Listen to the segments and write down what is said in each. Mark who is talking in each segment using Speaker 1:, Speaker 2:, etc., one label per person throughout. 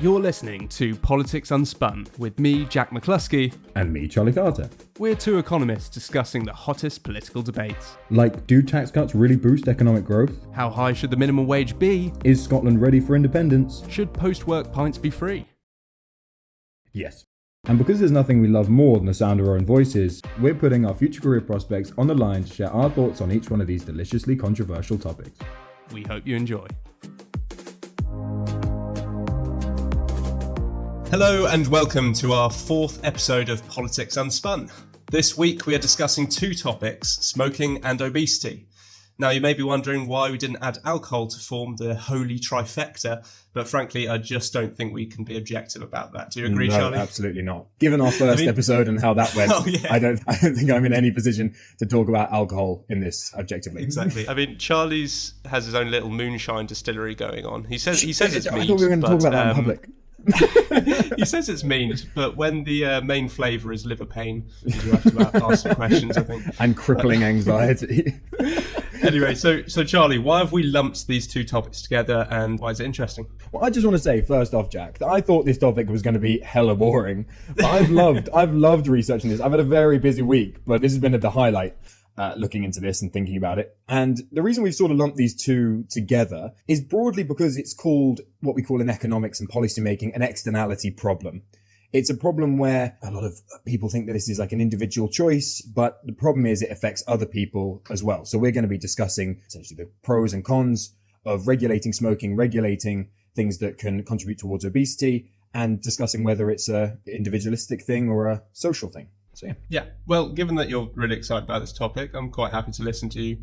Speaker 1: You're listening to Politics Unspun with me, Jack McCluskey.
Speaker 2: And me, Charlie Carter.
Speaker 1: We're two economists discussing the hottest political debates.
Speaker 2: Like, do tax cuts really boost economic growth?
Speaker 1: How high should the minimum wage be?
Speaker 2: Is Scotland ready for independence?
Speaker 1: Should post-work pints be free?
Speaker 2: Yes. And because there's nothing we love more than the sound of our own voices, we're putting our future career prospects on the line to share our thoughts on each one of these deliciously controversial topics.
Speaker 1: We hope you enjoy. Hello and welcome to our fourth episode of Politics Unspun. This week we are discussing two topics, smoking and obesity. Now you may be wondering why we didn't add alcohol to form the holy trifecta, but frankly I just don't think we can be objective about that. Do you agree, Charlie?
Speaker 2: No, absolutely not. Given our first episode and how that went, I don't think I'm in any position to talk about alcohol in this objectively.
Speaker 1: Exactly. I mean, Charlie's has his own little moonshine distillery going on. He says it's mead.
Speaker 2: I thought we were going to talk about that in public.
Speaker 1: He says it's mead, but when the main flavour is liver pain, you have to ask some questions, I think.
Speaker 2: And crippling anxiety.
Speaker 1: Anyway, so Charlie, why have we lumped these two topics together and why is it interesting?
Speaker 2: Well, I just want to say, first off, Jack, that I thought this topic was going to be hella boring. But I've loved researching this. I've had a very busy week, but this has been the highlight. Looking into this and thinking about it. And the reason we've sort of lumped these two together is broadly because it's called what we call in economics and policy making an externality problem. It's a problem where a lot of people think that this is like an individual choice, but the problem is it affects other people as well. So we're going to be discussing essentially the pros and cons of regulating smoking, regulating things that can contribute towards obesity, and discussing whether it's a individualistic thing or a social thing. So, yeah.
Speaker 1: Well, given that you're really excited about this topic, I'm quite happy to listen to you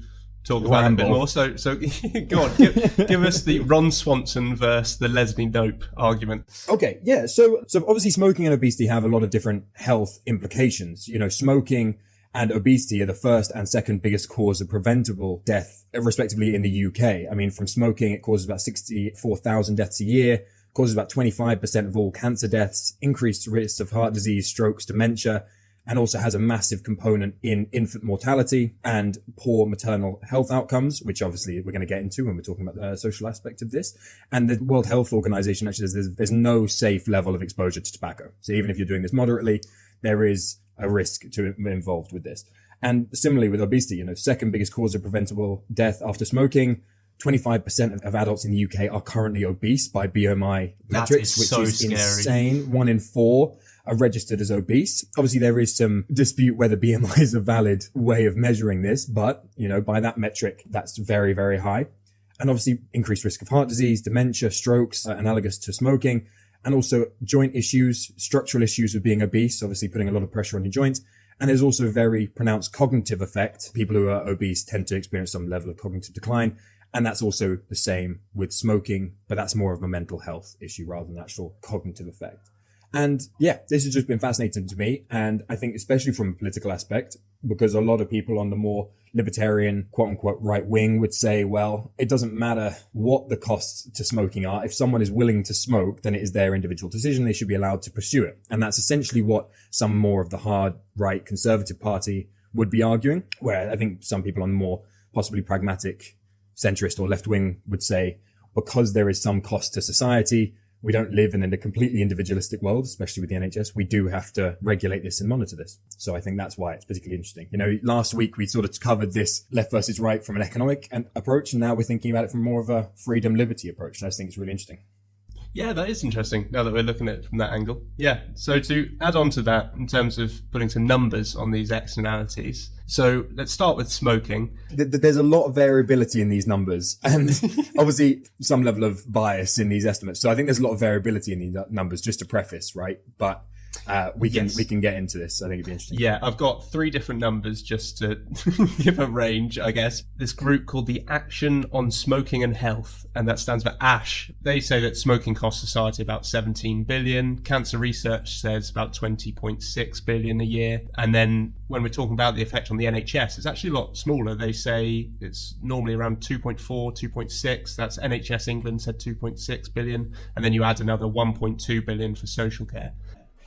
Speaker 1: talk about it a bit more. So go on, give us the Ron Swanson versus the Leslie Knope argument.
Speaker 2: Okay, yeah. So obviously smoking and obesity have a lot of different health implications. You know, smoking and obesity are the first and second biggest cause of preventable death, respectively, in the UK. I mean, from smoking, it causes about 64,000 deaths a year, causes about 25% of all cancer deaths, increased risks of heart disease, strokes, dementia, and also has a massive component in infant mortality and poor maternal health outcomes, which obviously we're going to get into when we're talking about the social aspect of this. And the World Health Organization actually says there's no safe level of exposure to tobacco. So even if you're doing this moderately, there is a risk to be involved with this. And similarly with obesity, you know, second biggest cause of preventable death after smoking. 25% of adults in the UK are currently obese by BMI metrics, which is scary. Insane. 1 in 4 are registered as obese. Obviously, there is some dispute whether BMI is a valid way of measuring this, but, you know, by that metric, that's very, very high. And obviously, increased risk of heart disease, dementia, strokes, analogous to smoking, and also joint issues, structural issues with being obese, obviously putting a lot of pressure on your joints. And there's also a very pronounced cognitive effect. People who are obese tend to experience some level of cognitive decline. And that's also the same with smoking, but that's more of a mental health issue rather than actual cognitive effect. And yeah, this has just been fascinating to me. And I think especially from a political aspect, because a lot of people on the more libertarian, quote unquote, right wing would say, well, it doesn't matter what the costs to smoking are. If someone is willing to smoke, then it is their individual decision. They should be allowed to pursue it. And that's essentially what some more of the hard right conservative party would be arguing, where I think some people on the more possibly pragmatic centrist or left wing would say, because there is some cost to society, we don't live in a completely individualistic world, especially with the NHS. We do have to regulate this and monitor this. So I think that's why it's particularly interesting. You know, last week we sort of covered this left versus right from an economic approach, and now we're thinking about it from more of a freedom liberty approach. And I just think it's really interesting.
Speaker 1: Yeah, that is interesting now that we're looking at it from that angle. Yeah, so to add on to that in terms of putting some numbers on these externalities. So let's start with smoking.
Speaker 2: There's a lot of variability in these numbers and obviously some level of bias in these estimates. So I think there's a lot of variability in these numbers, just to preface, right? But we can get into this. I think it'd be interesting.
Speaker 1: Yeah, I've got 3 different numbers just to give a range, I guess. This group called the Action on Smoking and Health, and that stands for ASH. They say that smoking costs society about 17 billion. Cancer research says about 20.6 billion a year. And then when we're talking about the effect on the NHS, it's actually a lot smaller. They say it's normally around 2.4, 2.6. That's NHS England said 2.6 billion. And then you add another 1.2 billion for social care.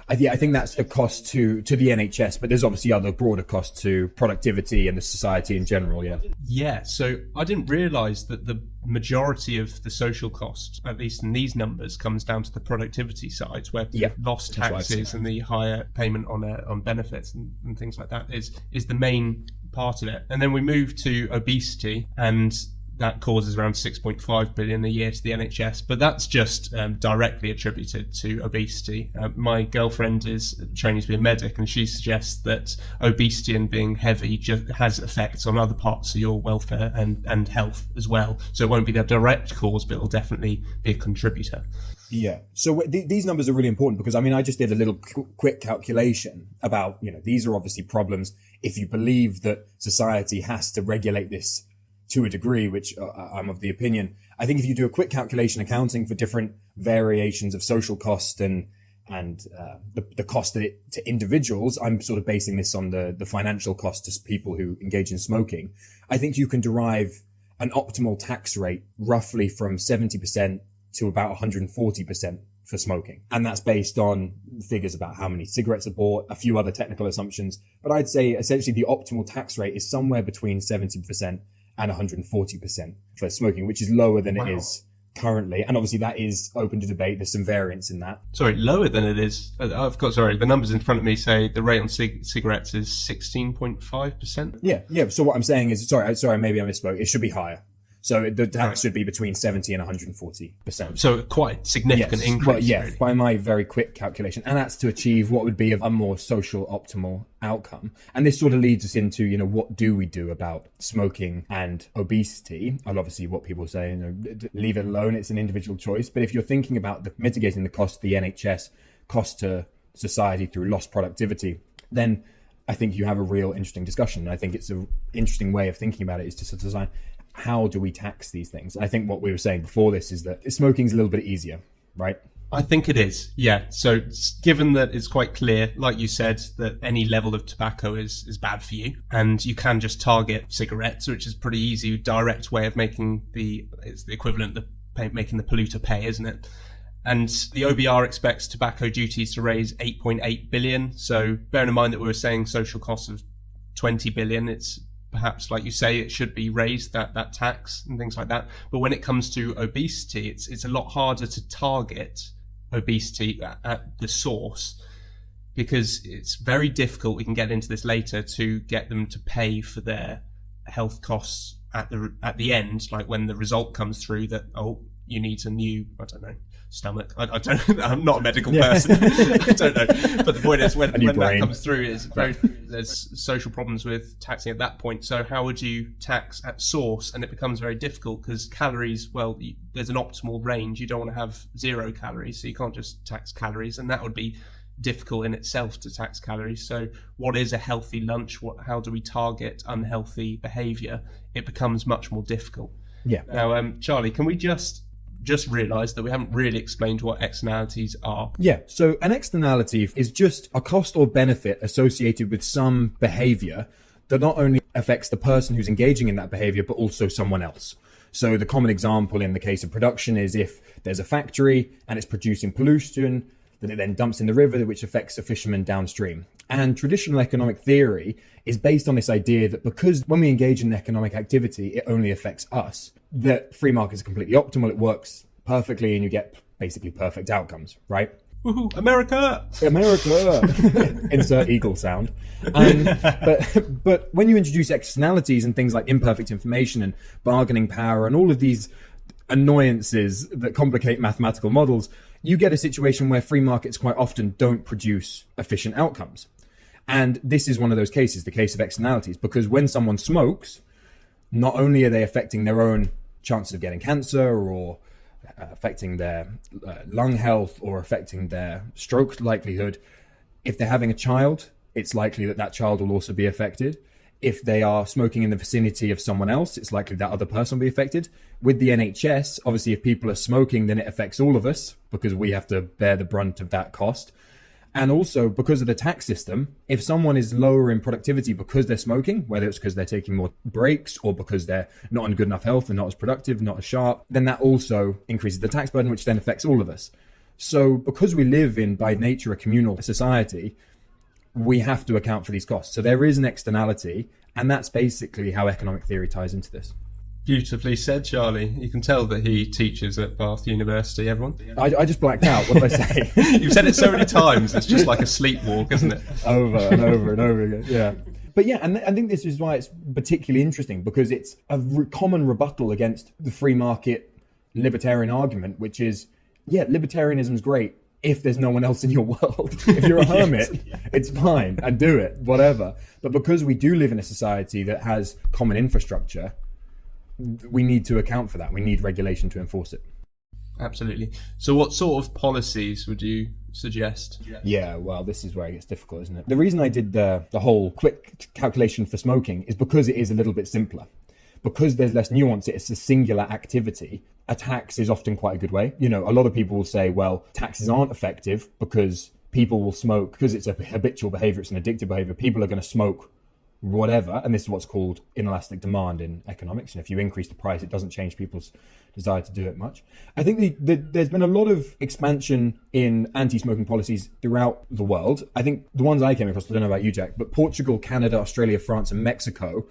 Speaker 2: I think that's the cost to the NHS, but there's obviously other broader costs to productivity and the society in general. Yeah.
Speaker 1: Yeah, so I didn't realise that the majority of the social cost, at least in these numbers, comes down to the productivity side, where lost taxes and the higher payment on benefits and things like that is the main part of it. And then we move to obesity, and that causes around 6.5 billion a year to the NHS, but that's just directly attributed to obesity. My girlfriend is training to be a medic, and she suggests that obesity and being heavy just has effects on other parts of your welfare and health as well. So it won't be the direct cause, but it'll definitely be a contributor.
Speaker 2: Yeah. So these numbers are really important because, I mean, I just did a little quick calculation about, these are obviously problems. If you believe that society has to regulate this to a degree, which I'm of the opinion, I think if you do a quick calculation accounting for different variations of social cost and the cost to individuals, I'm sort of basing this on the financial cost to people who engage in smoking. I think you can derive an optimal tax rate roughly from 70% to about 140% for smoking. And that's based on figures about how many cigarettes are bought, a few other technical assumptions. But I'd say essentially the optimal tax rate is somewhere between 70% and 140% for smoking, which is lower than it is currently. And obviously that is open to debate. There's some variance in that.
Speaker 1: Sorry, lower than it is. The numbers in front of me say the rate on cigarettes is 16.5%.
Speaker 2: Yeah. So what I'm saying is, sorry, maybe I misspoke. It should be higher. So the tax should be between 70 and 140%.
Speaker 1: So quite significant increase.
Speaker 2: Well, yeah,
Speaker 1: really.
Speaker 2: By my very quick calculation. And that's to achieve what would be a more social optimal outcome. And this sort of leads us into, what do we do about smoking and obesity? And obviously what people say, leave it alone. It's an individual choice. But if you're thinking about mitigating the cost of the NHS, cost to society through lost productivity, then I think you have a real interesting discussion. And I think it's an interesting way of thinking about it is to design, how do we tax these things? And I think what we were saying before this is that smoking's a little bit easier, right?
Speaker 1: I think it is, yeah. So given that it's quite clear, like you said, that any level of tobacco is bad for you, and you can just target cigarettes, which is a pretty easy, direct way of making it's the equivalent of making the polluter pay, isn't it? And the OBR expects tobacco duties to raise 8.8 billion. So bearing in mind that we were saying social costs of 20 billion, it's perhaps, like you say, it should be raised, that tax and things like that. But when it comes to obesity, it's a lot harder to target obesity at the source, because it's very difficult, we can get into this later, to get them to pay for their health costs at the end, like when the result comes through that, you need a new, stomach. I don't. I'm not a medical person. I don't know. But the point is, when that comes through, there's social problems with taxing at that point. So how would you tax at source? And it becomes very difficult because calories. Well, there's an optimal range. You don't want to have 0 calories, so you can't just tax calories, and that would be difficult in itself to tax calories. So what is a healthy lunch? How do we target unhealthy behaviour? It becomes much more difficult.
Speaker 2: Yeah.
Speaker 1: Now, Charlie, can we just realised that we haven't really explained what externalities are.
Speaker 2: Yeah, so an externality is just a cost or benefit associated with some behaviour that not only affects the person who's engaging in that behaviour, but also someone else. So the common example in the case of production is if there's a factory and it's producing pollution, that it then dumps in the river, which affects the fishermen downstream. And traditional economic theory is based on this idea that because when we engage in economic activity, it only affects us, that free markets are completely optimal, it works perfectly, and you get basically perfect outcomes, right?
Speaker 1: Woohoo, America!
Speaker 2: Insert eagle sound. But when you introduce externalities and things like imperfect information and bargaining power and all of these annoyances that complicate mathematical models, you get a situation where free markets quite often don't produce efficient outcomes. And this is one of those cases, the case of externalities, because when someone smokes, not only are they affecting their own chances of getting cancer or affecting their lung health or affecting their stroke likelihood, if they're having a child, it's likely that child will also be affected. If they are smoking in the vicinity of someone else, it's likely that other person will be affected. With the NHS, obviously, if people are smoking, then it affects all of us because we have to bear the brunt of that cost. And also, because of the tax system, if someone is lower in productivity because they're smoking, whether it's because they're taking more breaks or because they're not in good enough health and not as productive, not as sharp, then that also increases the tax burden, which then affects all of us. So because we live in, by nature, a communal society, we have to account for these costs. So there is an externality, and that's basically how economic theory ties into this.
Speaker 1: Beautifully said, Charlie. You can tell that he teaches at Bath University, everyone.
Speaker 2: I just blacked out. What did I say?
Speaker 1: You've said it so many times, it's just like a sleepwalk, isn't it?
Speaker 2: Over and over and over again, yeah. But yeah, and I think this is why it's particularly interesting, because it's a common rebuttal against the free market libertarian argument, which is, yeah, libertarianism is great if there's no one else in your world. If you're a hermit, it's fine, and do it, whatever. But because we do live in a society that has common infrastructure, we need to account for that. We need regulation to enforce it.
Speaker 1: Absolutely. So what sort of policies would you suggest?
Speaker 2: Yeah, well, this is where it gets difficult, isn't it? The reason I did the whole quick calculation for smoking is because it is a little bit simpler. Because there's less nuance, it's a singular activity. A tax is often quite a good way. You know, a lot of people will say, well, taxes aren't effective because people will smoke, because it's a habitual behavior, it's an addictive behavior. People are going to smoke whatever, and this is what's called inelastic demand in economics. And if you increase the price, it doesn't change people's desire to do it much. I think there's been a lot of expansion in anti-smoking policies throughout the world. I think the ones I came across, I don't know about you, Jack, but Portugal, Canada, Australia, France, and Mexico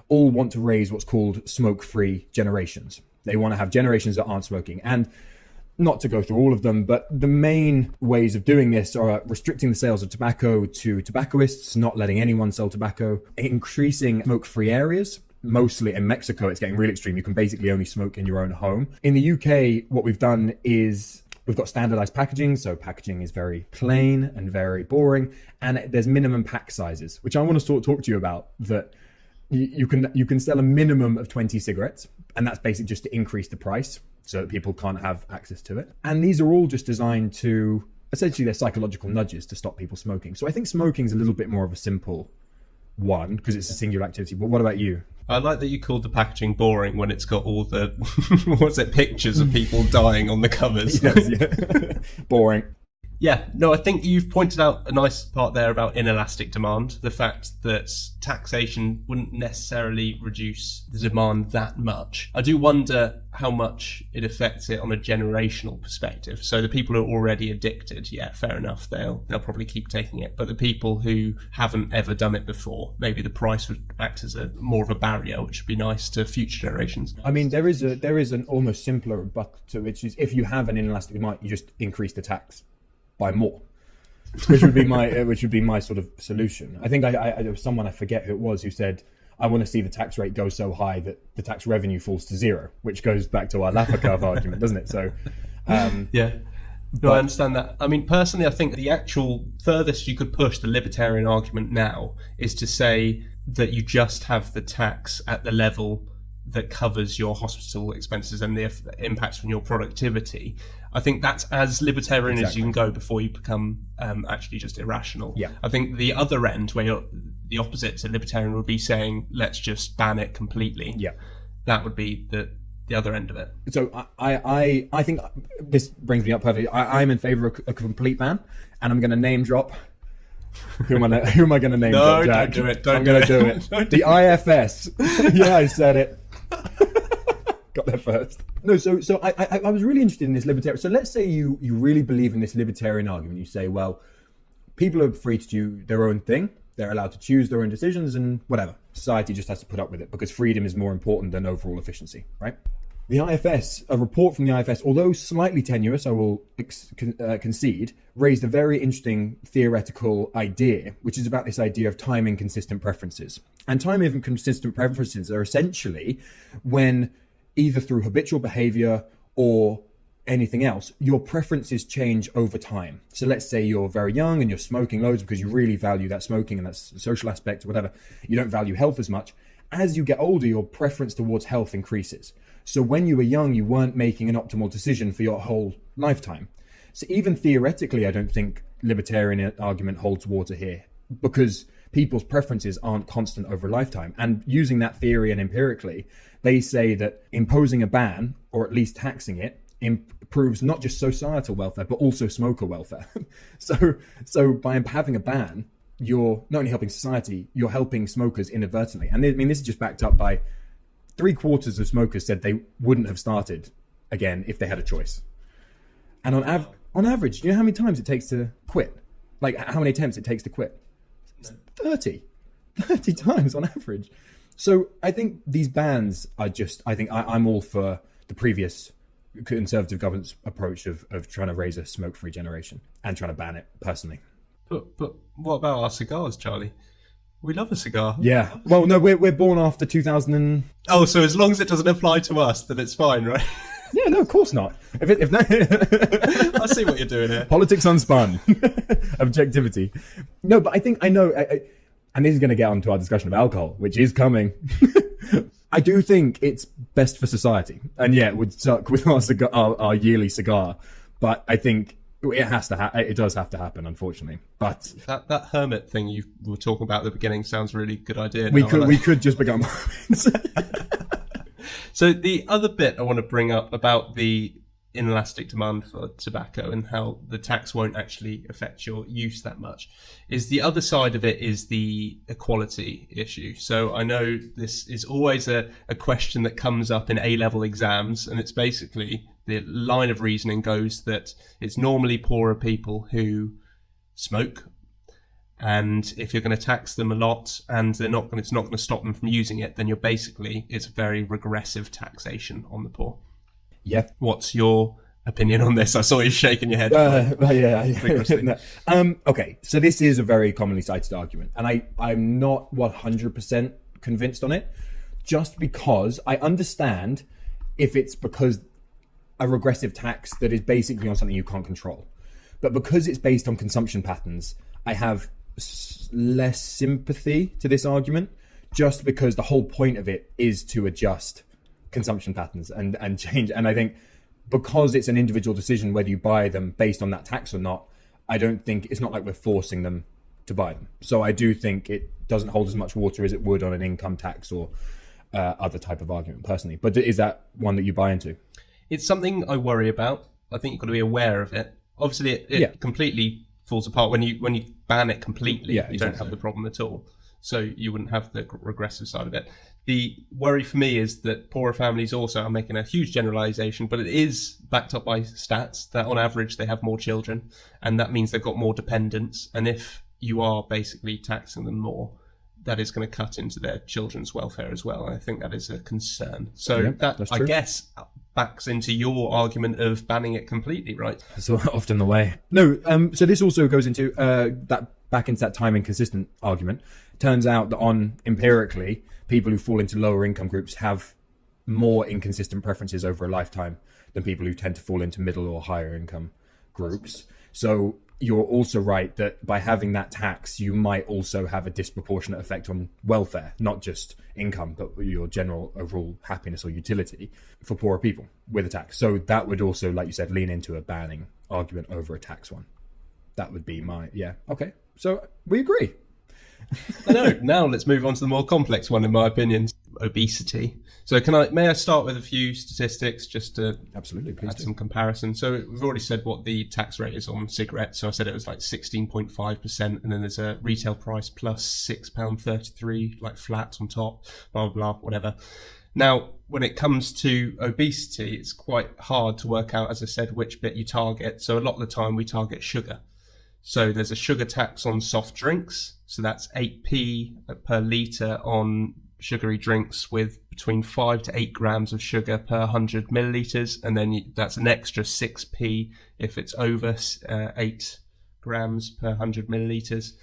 Speaker 2: all want to raise what's called smoke-free generations. They want to have generations that aren't smoking. And not to go through all of them, but the main ways of doing this are restricting the sales of tobacco to tobacconists, not letting anyone sell tobacco, increasing smoke-free areas. Mostly in Mexico, it's getting really extreme. You can basically only smoke in your own home. In the UK, what we've done is we've got standardized packaging. So packaging is very plain and very boring. And there's minimum pack sizes, which I want to talk to you about, that you can sell a minimum of 20 cigarettes. And that's basically just to increase the price so that people can't have access to it. And these are all just designed to, essentially, they're psychological nudges to stop people smoking. So I think smoking is a little bit more of a simple one because it's a singular activity. But what about you?
Speaker 1: I like that you called the packaging boring when it's got all the pictures of people dying on the covers.
Speaker 2: Yes, yeah. Boring.
Speaker 1: Yeah, no, I think you've pointed out a nice part there about inelastic demand, the fact that taxation wouldn't necessarily reduce the demand that much. I do wonder how much it affects it on a generational perspective. So the people who are already addicted, yeah, fair enough, they'll probably keep taking it. But the people who haven't ever done it before, maybe the price would act as more of a barrier, which would be nice to future generations.
Speaker 2: I mean, there is an almost simpler rebuttal to which is if you have an inelastic demand, you just increase the tax by more, which would be my sort of solution. I think there was someone, I forget who it was, who said, I want to see the tax rate go so high that the tax revenue falls to zero, which goes back to our Laffer curve argument, doesn't it? So,
Speaker 1: yeah. No, I understand that. I mean, personally, I think the actual furthest you could push the libertarian argument now is to say that you just have the tax at the level that covers your hospital expenses and the impacts from your productivity. I think that's as libertarian as you can go before you become actually just irrational.
Speaker 2: Yeah.
Speaker 1: I think the other end, where the opposite to libertarian would be saying, let's just ban it completely.
Speaker 2: Yeah.
Speaker 1: That would be the other end of it.
Speaker 2: So I think this brings me up perfectly. I'm in favor of a complete ban, and I'm going to name drop. Who am I going to name drop, Jack?
Speaker 1: Don't do it.
Speaker 2: I'm going to do it. The IFS. Yeah, I said it. Got there first. No, so I was really interested in this libertarian. So let's say you really believe in this libertarian argument. You say, well, people are free to do their own thing. They're allowed to choose their own decisions and whatever. Society just has to put up with it because freedom is more important than overall efficiency, right? The IFS, a report from the IFS, although slightly tenuous, I will concede, raised a very interesting theoretical idea, which is about this idea of time inconsistent preferences. And time inconsistent preferences are essentially when either through habitual behavior or anything else, your preferences change over time. So let's say you're very young and you're smoking loads because you really value that smoking and that's the social aspect or whatever. You don't value health as much. As you get older, your preference towards health increases. So when you were young, you weren't making an optimal decision for your whole lifetime. So even theoretically, I don't think libertarian argument holds water here because people's preferences aren't constant over a lifetime. And using that theory and empirically, they say that imposing a ban, or at least taxing it, improves not just societal welfare, but also smoker welfare. So by having a ban, you're not only helping society, you're helping smokers inadvertently. And I mean, this is just backed up by 3/4 of smokers said they wouldn't have started again if they had a choice. And on On average, do you know how many times it takes to quit? Like, how many attempts it takes to quit? 30 times on average. So I think these bans are just, I'm all for the previous Conservative government's approach of trying to raise a smoke-free generation and trying to ban it personally.
Speaker 1: But what about our cigars, Charlie? We love a cigar.
Speaker 2: Yeah. Well, no, we're born after 2000 and...
Speaker 1: Oh, so as long as it doesn't apply to us, then it's fine, right?
Speaker 2: Yeah, no, of course not. If that...
Speaker 1: I see what you're doing here.
Speaker 2: Politics unspun. Objectivity. No, but I know, and this is going to get onto our discussion of alcohol, which is coming. I do think it's best for society. And yeah, it would suck with our yearly cigar. But I think it has to it does have to happen, unfortunately. But
Speaker 1: that hermit thing you were talking about at the beginning sounds a really good idea.
Speaker 2: We could just become hermits.
Speaker 1: So the other bit I want to bring up about the inelastic demand for tobacco and how the tax won't actually affect your use that much is the other side of it is the equality issue. So I know this is always a question that comes up in A-level exams, and it's basically the line of reasoning goes that it's normally poorer people who smoke, and if you're going to tax them a lot and it's not going to stop them from using it, then it's very regressive taxation on the poor.
Speaker 2: Yeah.
Speaker 1: What's your opinion on this? I saw you shaking your head.
Speaker 2: Yeah. Okay, so this is a very commonly cited argument, and I'm not 100% convinced on it, just because I understand if it's because a regressive tax that is basically on something you can't control. But because it's based on consumption patterns, I have less sympathy to this argument, just because the whole point of it is to adjust consumption patterns and change. And I think because it's an individual decision whether you buy them based on that tax or not, I don't think it's not like we're forcing them to buy them. So I do think it doesn't hold as much water as it would on an income tax or other type of argument personally. But is that one that you buy into?
Speaker 1: It's something I worry about. I think you've got to be aware of it. Obviously, it completely falls apart when you ban it completely.
Speaker 2: Yeah,
Speaker 1: you don't have the problem at all. So you wouldn't have the regressive side of it. The worry for me is that poorer families also are making a huge generalization, but it is backed up by stats that on average they have more children, and that means they've got more dependents. And if you are basically taxing them more, that is going to cut into their children's welfare as well. And I think that is a concern. So that, I guess, backs into your argument of banning it completely, right?
Speaker 2: That's often the way. No, so this also goes into back into that time inconsistent argument. Turns out that empirically, people who fall into lower income groups have more inconsistent preferences over a lifetime than people who tend to fall into middle or higher income groups. So you're also right that by having that tax, you might also have a disproportionate effect on welfare, not just income, but your general overall happiness or utility for poorer people with a tax. So that would also, like you said, lean into a banning argument over a tax one. That would be okay. So we agree.
Speaker 1: I know. Now let's move on to the more complex one, in my opinion, obesity. So may I start with a few statistics just to add some comparison? So we've already said what the tax rate is on cigarettes. So I said it was like 16.5%, and then there's a retail price plus £6.33, like flat on top, blah, blah, blah, whatever. Now, when it comes to obesity, it's quite hard to work out, as I said, which bit you target. So a lot of the time we target sugar. So there's a sugar tax on soft drinks. So that's 8p per litre on sugary drinks with between 5 to 8 grams of sugar per 100 millilitres. And then that's an extra 6p if it's over 8 grams per 100 millilitres.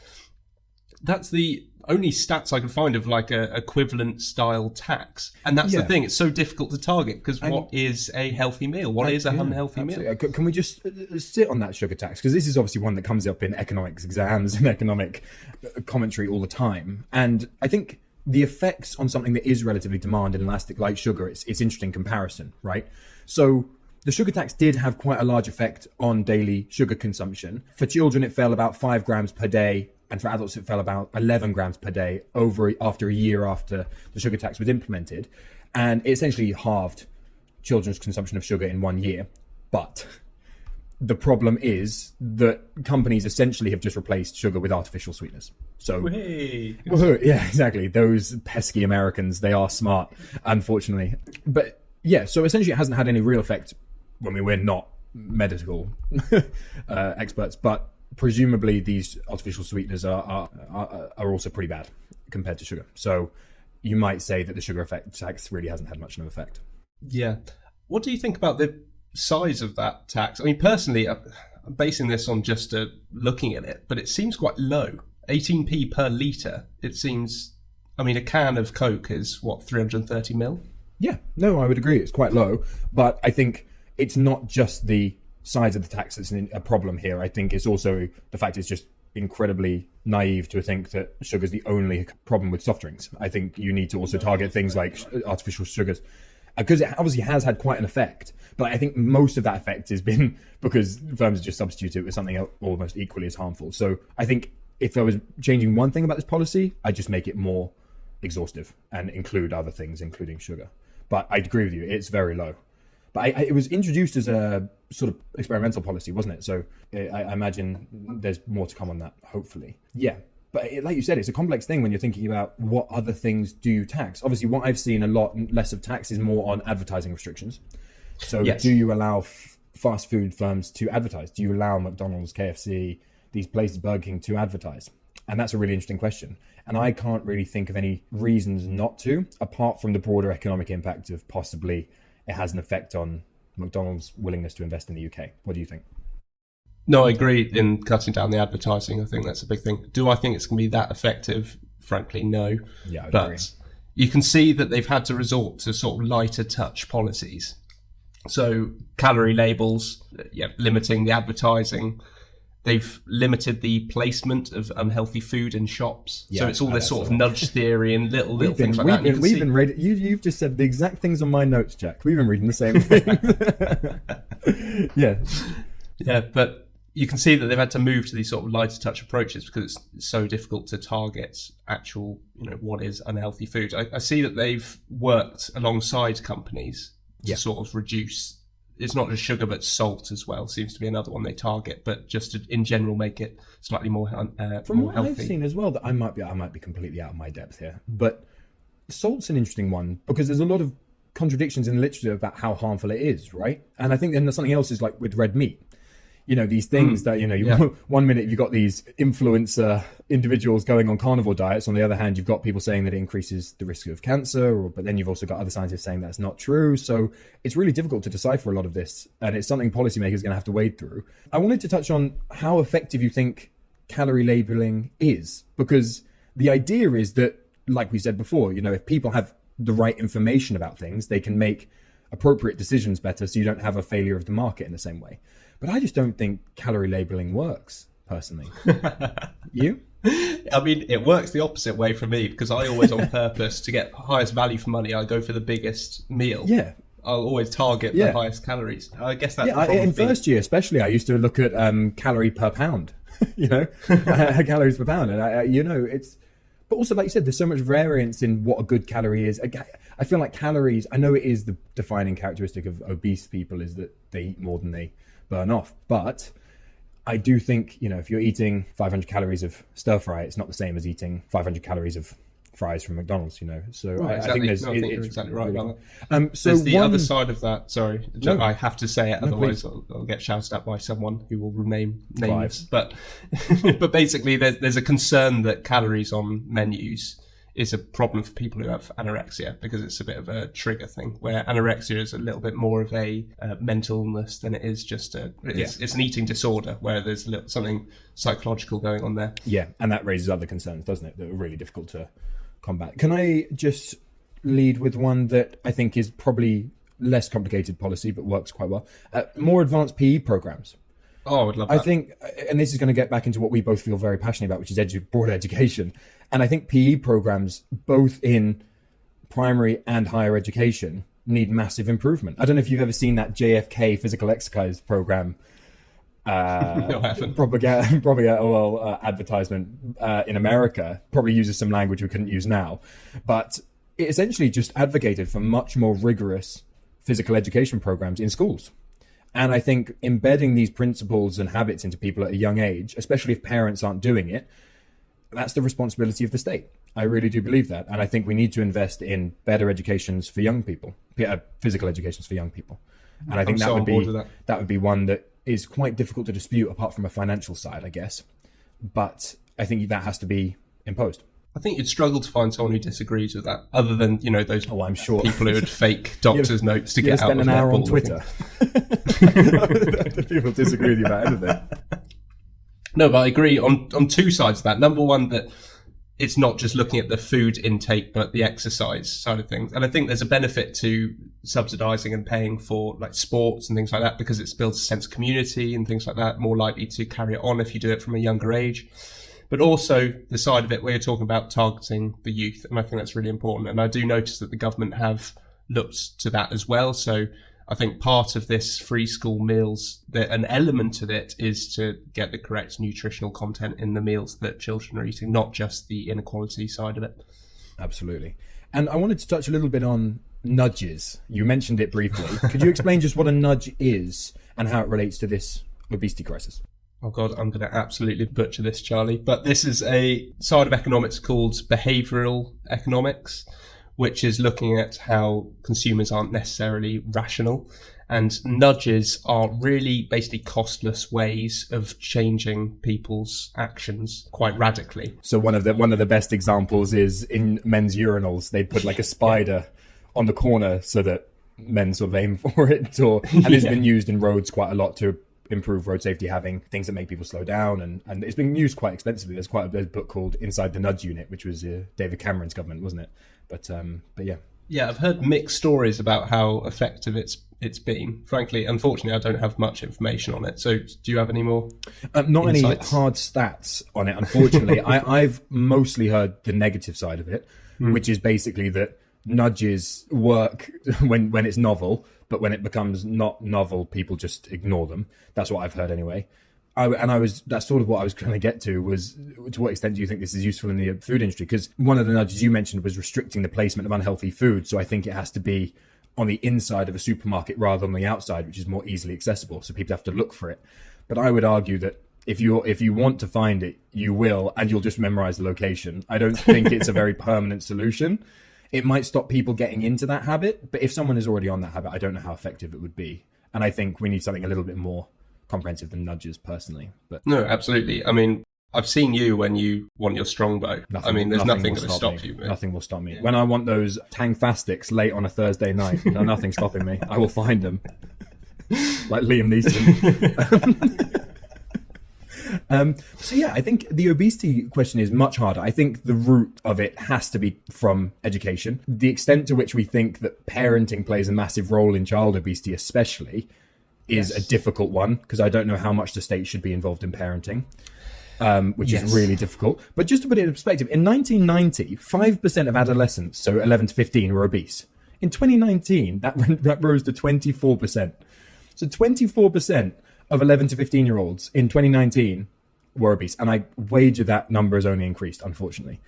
Speaker 1: That's the only stats I can find of like a equivalent style tax. And that's the thing, it's so difficult to target because what is a healthy meal? What is an unhealthy meal?
Speaker 2: Can we just sit on that sugar tax? Because this is obviously one that comes up in economics exams and economic commentary all the time. And I think the effects on something that is relatively demand inelastic like sugar, it's interesting comparison, right? So the sugar tax did have quite a large effect on daily sugar consumption. For children, it fell about 5 grams per day. And for adults, it fell about 11 grams per day after a year after the sugar tax was implemented. And it essentially halved children's consumption of sugar in 1 year. But the problem is that companies essentially have just replaced sugar with artificial sweeteners. So, yeah, exactly. Those pesky Americans, they are smart, unfortunately. But yeah, so essentially it hasn't had any real effect when we're not medical experts, but presumably these artificial sweeteners are also pretty bad compared to sugar. So you might say that the sugar tax really hasn't had much of an effect.
Speaker 1: Yeah. What do you think about the size of that tax? I mean, personally, I'm basing this on just looking at it, but it seems quite low. 18p per litre. It seems, I mean, a can of Coke is, 330 mil?
Speaker 2: Yeah, no, I would agree. It's quite low, but I think it's not just the size of the tax that's a problem here. I think it's also the fact it's just incredibly naive to think that sugar is the only problem with soft drinks. I think you need to also target things like artificial sugars, because it obviously has had quite an effect. But I think most of that effect has been because firms just substitute it with something almost equally as harmful. So I think if I was changing one thing about this policy, I'd just make it more exhaustive and include other things, including sugar. But I agree with you, it's very low. But it was introduced as a sort of experimental policy, wasn't it? So I imagine there's more to come on that, hopefully. Yeah, but like you said, it's a complex thing when you're thinking about what other things do you tax. Obviously, what I've seen a lot less of tax is more on advertising restrictions. So yes. Do you allow fast food firms to advertise? Do you allow McDonald's, KFC, these places, Burger King, to advertise? And that's a really interesting question. And I can't really think of any reasons not to, apart from the broader economic impact of possibly it has an effect on McDonald's willingness to invest in the UK. What do you think?
Speaker 1: No, I agree in cutting down the advertising. I think that's a big thing. Do I think it's going to be that effective? Frankly, no.
Speaker 2: Yeah, I
Speaker 1: but
Speaker 2: agree.
Speaker 1: You can see that they've had to resort to sort of lighter touch policies. So calorie labels, limiting the advertising. They've limited the placement of unhealthy food in shops. Yeah, so it's all this sort of nudge theory and little things like that.
Speaker 2: We've been reading. You've just said the exact things on my notes, Jack. We've been reading the same thing. Yeah.
Speaker 1: Yeah, but you can see that they've had to move to these sort of lighter touch approaches because it's so difficult to target actual, what is unhealthy food. I see that they've worked alongside companies to sort of reduce. It's not just sugar, but salt as well seems to be another one they target, but just to, in general, make it slightly more
Speaker 2: From
Speaker 1: more
Speaker 2: what
Speaker 1: healthy.
Speaker 2: I've seen as well, that I might be completely out of my depth here, but salt's an interesting one because there's a lot of contradictions in the literature about how harmful it is, right? And I think then there's something else is like with red meat. These things that, one minute you've got these influencer individuals going on carnivore diets. On the other hand, you've got people saying that it increases the risk of cancer, but then you've also got other scientists saying that's not true. So it's really difficult to decipher a lot of this. And it's something policymakers are going to have to wade through. I wanted to touch on how effective you think calorie labeling is, because the idea is that, like we said before, if people have the right information about things, they can make appropriate decisions better so you don't have a failure of the market in the same way. But I just don't think calorie labeling works, personally. You?
Speaker 1: I mean, it works the opposite way for me because I always, on purpose, to get highest value for money, I go for the biggest meal.
Speaker 2: Yeah.
Speaker 1: I'll always target the highest calories. I guess that's
Speaker 2: in first year, especially, I used to look at calorie per pound. Calories per pound, and it's. But also, like you said, there's so much variance in what a good calorie is. I feel like calories. I know it is the defining characteristic of obese people is that they eat more than they burn off. But I do think, if you're eating 500 calories of stir fry, it's not the same as eating 500 calories of fries from McDonald's, So
Speaker 1: right,
Speaker 2: exactly.
Speaker 1: I think you're exactly right about
Speaker 2: that. So
Speaker 1: there's the other side of that. Sorry,
Speaker 2: No.
Speaker 1: I have to say it, otherwise
Speaker 2: please.
Speaker 1: I'll get shouted at by someone who will remain nameless. But basically, there's a concern that calories on menus is a problem for people who have anorexia because it's a bit of a trigger thing, where anorexia is a little bit more of a mental illness than it is just it's an eating disorder where there's something psychological going on there.
Speaker 2: Yeah, and that raises other concerns, doesn't it, that are really difficult to combat. Can I just lead with one that I think is probably less complicated policy but works quite well? More advanced PE programs.
Speaker 1: Oh, I would love that.
Speaker 2: I think, and this is going to get back into what we both feel very passionate about, which is broad education. And I think PE programs, both in primary and higher education, need massive improvement. I don't know if you've ever seen that JFK physical exercise program
Speaker 1: No, I haven't.
Speaker 2: Advertisement in America. Probably uses some language we couldn't use now. But it essentially just advocated for much more rigorous physical education programs in schools. And I think embedding these principles and habits into people at a young age, especially if parents aren't doing it, that's the responsibility of the state. I really do believe that. And I think we need to invest in better educations for young people, physical educations for young people. And I think
Speaker 1: I'm so on board with that.
Speaker 2: that would be one that is quite difficult to dispute apart from a financial side, I guess. But I think that has to be imposed.
Speaker 1: I think you'd struggle to find someone who disagrees with that, other than, those
Speaker 2: I'm sure.
Speaker 1: people who would fake doctor's notes to get out
Speaker 2: spend
Speaker 1: of
Speaker 2: an hour
Speaker 1: netball
Speaker 2: on Twitter. People disagree with you about anything.
Speaker 1: No, but I agree on two sides of that. Number one, that it's not just looking at the food intake, but the exercise side of things. And I think there's a benefit to subsidising and paying for like sports and things like that, because it builds a sense of community and things like that, more likely to carry it on if you do it from a younger age. But also the side of it where you're talking about targeting the youth. And I think that's really important. And I do notice that the government have looked to that as well. So I think part of this free school meals, an element of it is to get the correct nutritional content in the meals that children are eating, not just the inequality side of it.
Speaker 2: Absolutely. And I wanted to touch a little bit on nudges. You mentioned it briefly. Could you explain just what a nudge is and how it relates to this obesity crisis?
Speaker 1: Oh God, I'm going to absolutely butcher this, Charlie. But this is a side of economics called behavioural economics, which is looking at how consumers aren't necessarily rational. And nudges are really basically costless ways of changing people's actions quite radically.
Speaker 2: So one of the best examples is in men's urinals, they'd put like a spider on the corner so that men sort of aim for it. And it's been used in roads quite a lot to improve road safety, having things that make people slow down, and it's been used quite extensively. There's quite a book called Inside the Nudge Unit, which was David Cameron's government, wasn't it? But yeah. Yeah,
Speaker 1: I've heard mixed stories about how effective it's been. Frankly, unfortunately, I don't have much information on it. So do you have any more
Speaker 2: not
Speaker 1: insights?
Speaker 2: Any hard stats on it, unfortunately. I've mostly heard the negative side of it, which is basically that nudges work when it's novel, but when it becomes not novel, people just ignore them. That's what I've heard anyway. That's sort of what I was trying to get to, was to what extent do you think this is useful in the food industry? Because one of the nudges you mentioned was restricting the placement of unhealthy food. So I think it has to be on the inside of a supermarket rather than the outside, which is more easily accessible. So people have to look for it. But I would argue that if you want to find it, you will, and you'll just memorize the location. I don't think it's a very permanent solution. It might stop people getting into that habit, but if someone is already on that habit, I don't know how effective it would be. And I think we need something a little bit more comprehensive than nudges, personally. But
Speaker 1: no, absolutely. I mean, I've seen you when you want your strongbow. There's nothing going to stop you.
Speaker 2: Nothing will stop me. Yeah. When I want those Tang Fastics late on a Thursday night, nothing's stopping me. I will find them. Like Liam Neeson. So yeah, I think the obesity question is much harder. I think the root of it has to be from education. The extent to which we think that parenting plays a massive role in child obesity especially is a difficult one, because I don't know how much the state should be involved in parenting, which is really difficult. But just to put it in perspective, in 1990, 5% of adolescents, so 11 to 15, were obese. In 2019, that rose to 24%. So 24% of 11 to 15-year-olds in 2019 were obese. And I wager that number has only increased, unfortunately.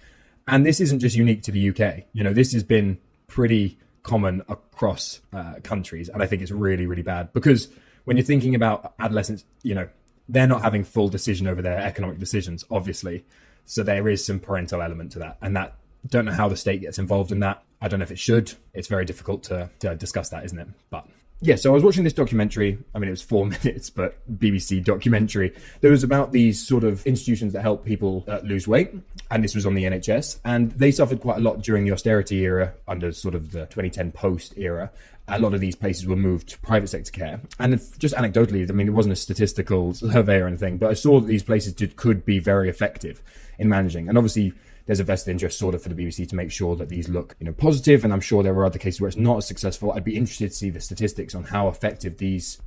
Speaker 2: And this isn't just unique to the UK. This has been pretty common across countries. And I think it's really, really bad. Because when you're thinking about adolescents, they're not having full decision over their economic decisions, obviously. So there is some parental element to that. And that, don't know how the state gets involved in that. I don't know if it should. It's very difficult to discuss that, isn't it? But yeah, so I was watching this documentary. I mean, it was 4 minutes, but BBC documentary. There was about these sort of institutions that help people lose weight. And this was on the NHS. And they suffered quite a lot during the austerity era, under sort of the 2010 post era. A lot of these places were moved to private sector care. And just anecdotally, I mean, it wasn't a statistical survey or anything, but I saw that these places could be very effective in managing. And obviously, there's a vested interest sort of for the BBC to make sure that these look, positive. And I'm sure there are other cases where it's not as successful. I'd be interested to see the statistics on how effective these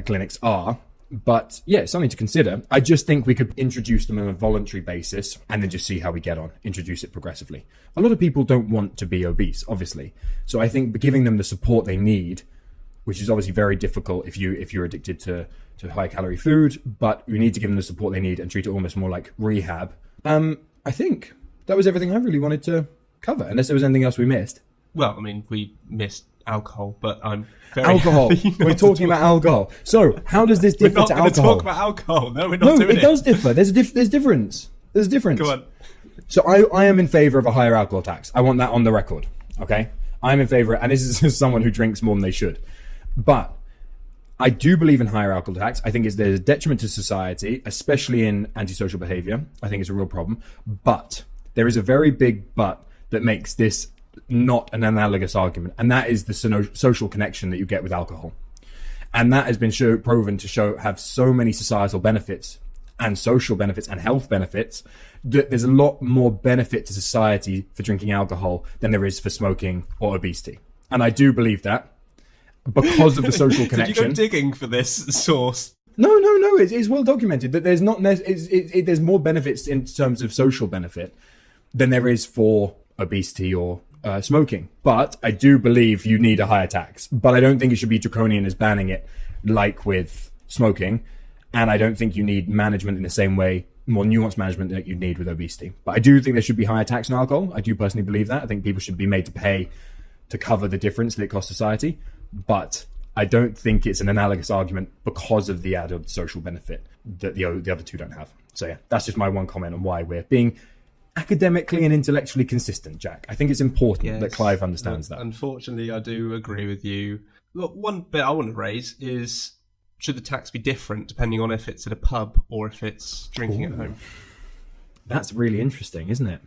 Speaker 2: clinics are. But yeah, it's something to consider. I just think we could introduce them on a voluntary basis and then just see how we get on, introduce it progressively. A lot of people don't want to be obese, obviously. So I think giving them the support they need, which is obviously very difficult if you're addicted to high calorie food, but we need to give them the support they need and treat it almost more like rehab. I think that was everything I really wanted to cover, unless there was anything else we missed.
Speaker 1: Well, I mean, we missed alcohol, but I'm very
Speaker 2: alcohol. We're talking about alcohol. So, how does this differ to alcohol? We're not going to
Speaker 1: talk about alcohol. No, we're not doing it.
Speaker 2: No, it does differ. There's difference. There's a difference.
Speaker 1: Go on.
Speaker 2: So, I am in favour of a higher alcohol tax. I want that on the record. Okay, I'm in favour, and this is someone who drinks more than they should. But I do believe in higher alcohol tax. I think there's a detriment to society, especially in antisocial behavior. I think it's a real problem. But there is a very big but that makes this not an analogous argument. And that is the social connection that you get with alcohol. And that has been proven to have so many societal benefits and social benefits and health benefits that there's a lot more benefit to society for drinking alcohol than there is for smoking or obesity. And I do believe that. Because of the social connection.
Speaker 1: Did you go digging for this source?
Speaker 2: No. It's well documented that there's more benefits in terms of social benefit than there is for obesity or smoking. But I do believe you need a higher tax. But I don't think it should be draconian as banning it, like with smoking. And I don't think you need management in the same way, more nuanced management that you need with obesity. But I do think there should be higher tax on alcohol. I do personally believe that. I think people should be made to pay to cover the difference that it costs society. But I don't think it's an analogous argument because of the added social benefit that the other two don't have. So yeah, that's just my one comment on why we're being academically and intellectually consistent, Jack. I think it's important that Clive understands that.
Speaker 1: Unfortunately, I do agree with you. Look, one bit I want to raise is, should the tax be different depending on if it's at a pub or if it's drinking at home?
Speaker 2: That's really interesting, isn't it?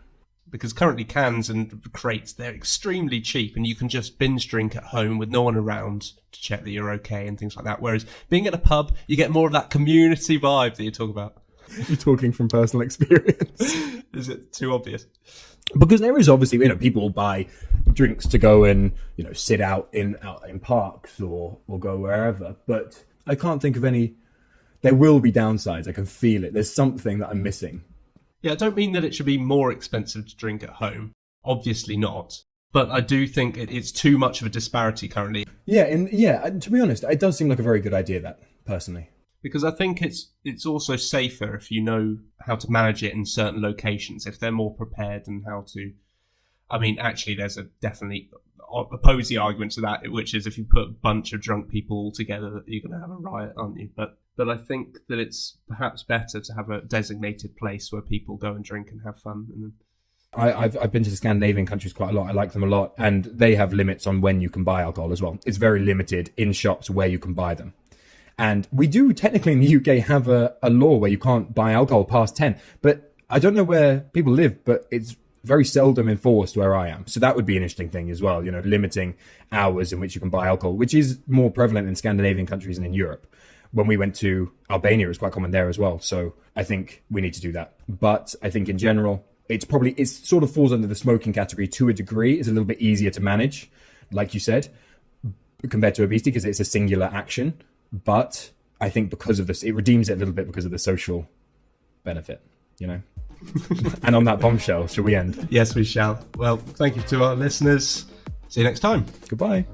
Speaker 1: Because currently cans and crates, they're extremely cheap and you can just binge drink at home with no one around to check that you're okay and things like that. Whereas being at a pub, you get more of that community vibe that you talk about.
Speaker 2: You're talking from personal experience.
Speaker 1: Is it too obvious?
Speaker 2: Because there is obviously, people buy drinks to go and, sit out in parks or go wherever. But I can't think of any. There will be downsides. I can feel it. There's something that I'm missing.
Speaker 1: Yeah, I don't mean that it should be more expensive to drink at home. Obviously not. But I do think it's too much of a disparity currently.
Speaker 2: Yeah, and to be honest, it does seem like a very good idea, that, personally.
Speaker 1: Because I think it's also safer if you know how to manage it in certain locations, if they're more prepared and how to... I mean, actually, there's a definitely opposing argument to that, which is if you put a bunch of drunk people all together, you're going to have a riot, aren't you? But I think that it's perhaps better to have a designated place where people go and drink and have fun. And
Speaker 2: I've been to the Scandinavian countries quite a lot. I like them a lot. And they have limits on when you can buy alcohol as well. It's very limited in shops where you can buy them. And we do technically in the UK have a law where you can't buy alcohol past 10. But I don't know where people live, but it's very seldom enforced where I am. So that would be an interesting thing as well, limiting hours in which you can buy alcohol, which is more prevalent in Scandinavian countries and in Europe. When we went to Albania, it was quite common there as well. So I think we need to do that. But I think in general, it sort of falls under the smoking category to a degree. It's a little bit easier to manage, like you said, compared to obesity because it's a singular action. But I think because of this, it redeems it a little bit because of the social benefit, And on that bombshell, shall we end?
Speaker 1: Yes, we shall. Well, thank you to our listeners. See you next time.
Speaker 2: Goodbye.